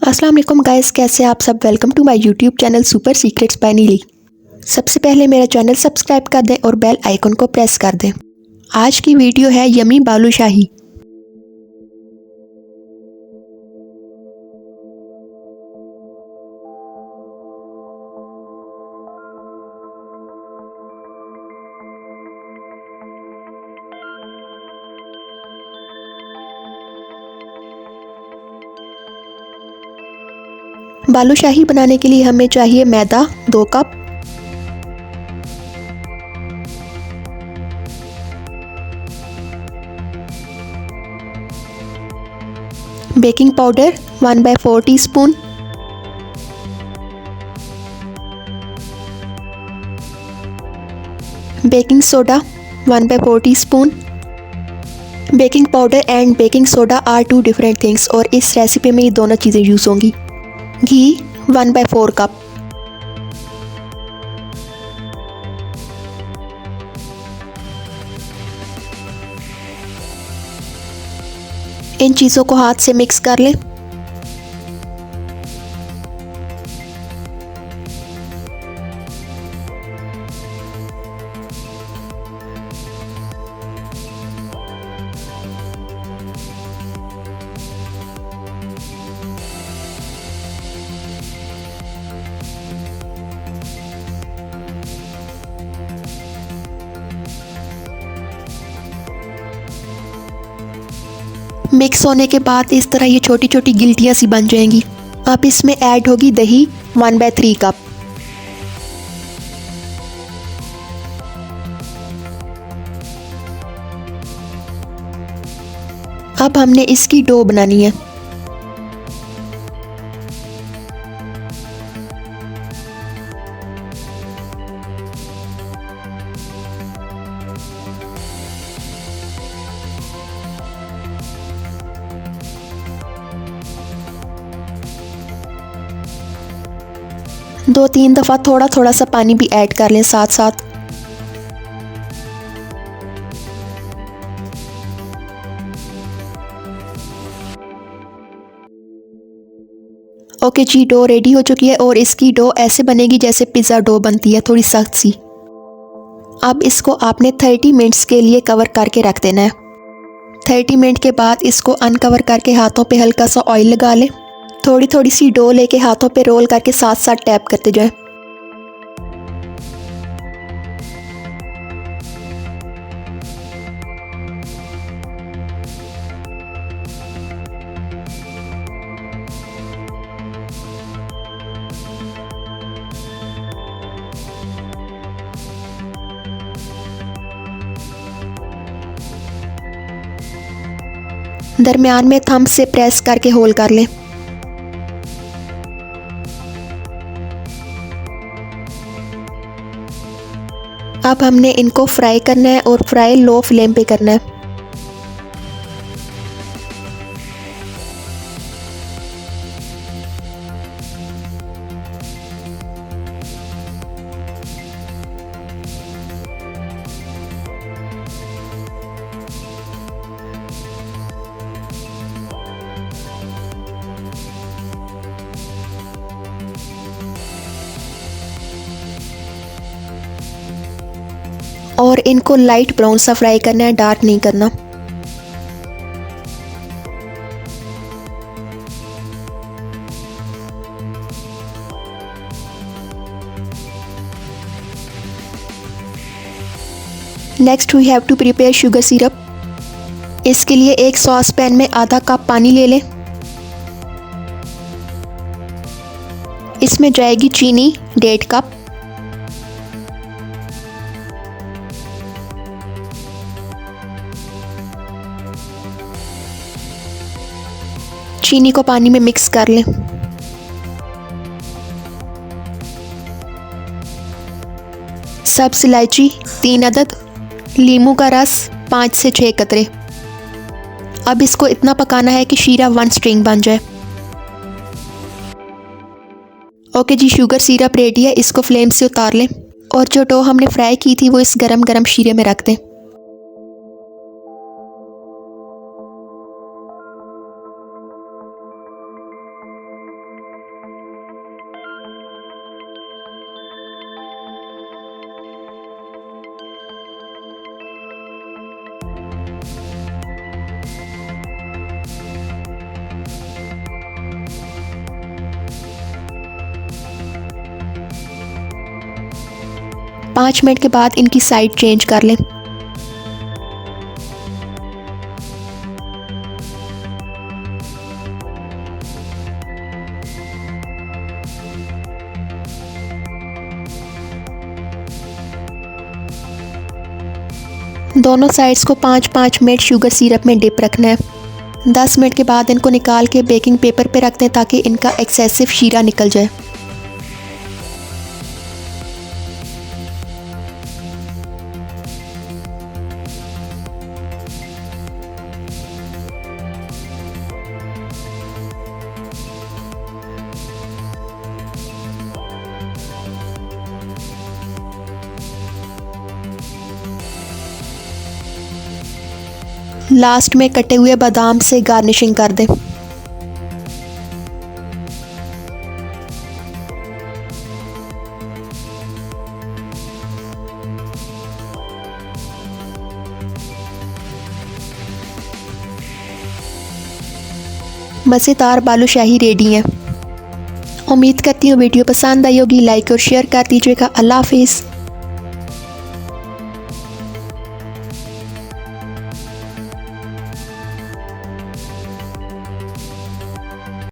अस्सलाम वालेकुम गाइस, कैसे आप सब। Welcome to my YouTube channel super secrets by Neeli. सबसे पहले मेरा चैनल सब्सक्राइब कर दें और बेल आइकन को प्रेस कर दें। आज की वीडियो है यमी बालूशाही। बालूशाही बनाने के लिए हमें चाहिए maida 2 cup, baking powder 1/4 teaspoon, baking soda 1/4 teaspoon. Baking powder and baking soda are 2 different things और इस रेसिपी में ये दोनों चीज़ें यूज़ होंगी। घी 1/4 कप। इन चीज़ों को हाथ से मिक्स कर लें। मिक्स होने के बाद इस तरह ये छोटी छोटी गिल्टियाँ सी बन जाएंगी। अब इसमें ऐड होगी दही 1/3 कप। अब हमने इसकी डो बनानी है। दो तीन दफ़ा थोड़ा थोड़ा सा पानी भी ऐड कर लें साथ साथ। ओके जी, डो रेडी हो चुकी है और इसकी डो ऐसे बनेगी जैसे पिज़्ज़ा डो बनती है, थोड़ी सख्त सी। अब इसको आपने 30 मिनट्स के लिए कवर करके रख देना है। 30 मिनट के बाद इसको अनकवर करके हाथों पे हल्का सा ऑयल लगा लें। थोड़ी थोड़ी सी डो लेके हाथों पे रोल करके साथ साथ टैप करते जाएं। दरमियान में थंब से प्रेस करके होल कर लें। अब हमने इनको फ्राई करना है और फ्राई लो फ्लेम पे करना है। और इनको लाइट ब्राउन सा फ्राई करना है, डार्क नहीं करना। Next we have to prepare sugar syrup. इसके लिए एक सॉस पैन में आधा कप पानी ले लें। इसमें जाएगी चीनी 1.5 कप। चीनी को पानी में मिक्स कर लें। सब्ज़ इलायची 3 अदद, लीमू का रस 5 से 6 कतरे। अब इसको इतना पकाना है कि शीरा 1 स्ट्रिंग बन जाए। ओके जी, शुगर सिरप रेडी है। इसको फ्लेम से उतार लें और जो डो हमने फ्राई की थी वो इस गरम गरम शीरे में रख दें। 5 मिनट के बाद इनकी साइड चेंज कर लें। दोनों साइड्स को 5-5 मिनट शुगर सिरप में डिप रखना है। 10 मिनट के बाद इनको निकाल के बेकिंग पेपर पे रख दें ताकि इनका एक्सेसिव शीरा निकल जाए। लास्ट में कटे हुए बादाम से गार्निशिंग कर दें। मज़ेदार बालूशाही रेडी है। उम्मीद करती हूँ वीडियो पसंद आई होगी। लाइक और शेयर कर दीजिएगा। अल्लाह हाफिज़।